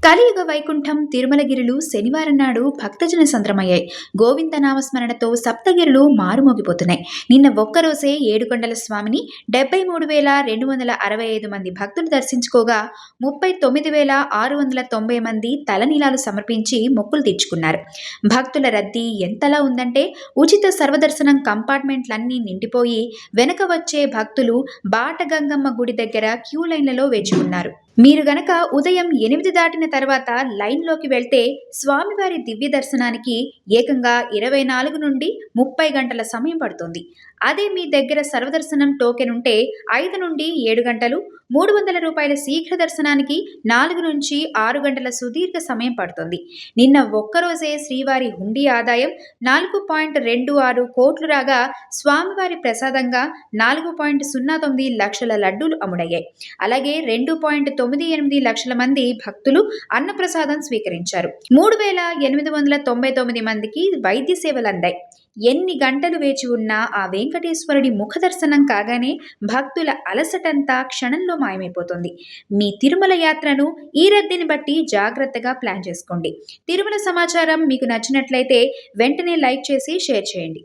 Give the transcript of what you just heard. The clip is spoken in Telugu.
కలియుగ వైకుంఠం తిరుమలగిరులు శనివారం నాడు భక్తజన సంద్రమయ్యాయి. గోవింద నామస్మరణతో సప్తగిరులు మారుమోగిపోతున్నాయి. నిన్న ఒక్కరోజే ఏడుకొండల స్వామిని 73,265 మంది భక్తులు దర్శించుకోగా 39,690 మంది తలనీలాలు సమర్పించి మొక్కులు తీర్చుకున్నారు. భక్తుల రద్దీ ఎంతలా ఉందంటే ఉచిత సర్వదర్శనం కంపార్ట్మెంట్లన్నీ నిండిపోయి వెనక వచ్చే భక్తులు బాటగంగమ్మ గుడి దగ్గర క్యూ లైన్లలో వేచి ఉన్నారు. మీరు గనక ఉదయం 8 దాటిన తర్వాత లైన్లోకి వెళ్తే స్వామివారి దివ్య దర్శనానికి ఏకంగా 24 నుండి 30 గంటల సమయం పడుతుంది. అదే మీ దగ్గర సర్వదర్శనం టోకెన్ ఉంటే 5 నుండి 7 గంటలు, ₹300 శీఘ్ర దర్శనానికి 4 నుంచి 6 గంటల సుదీర్ఘ సమయం పడుతుంది. నిన్న ఒక్కరోజే శ్రీవారి హుండీ ఆదాయం 4.26 కోట్లు రాగా స్వామివారి ప్రసాదంగా 4.09 లక్షల లడ్డూలు అమ్ముడయ్యాయి. అలాగే 2.98 లక్షల మంది భక్తులు అన్నప్రసాదం స్వీకరించారు. 3,899 మందికి వైద్య సేవలు అందాయి. ఎన్ని గంటలు వేచి ఉన్నా ఆ వెంకటేశ్వరుడి ముఖ దర్శనం కాగానే భక్తుల అలసటంతా క్షణంలో మాయమైపోతుంది. మీ తిరుమల యాత్రను ఈ రద్దీని బట్టి జాగ్రత్తగా ప్లాన్ చేసుకోండి. తిరుమల సమాచారం మీకు నచ్చినట్లయితే వెంటనే లైక్ చేసి షేర్ చేయండి.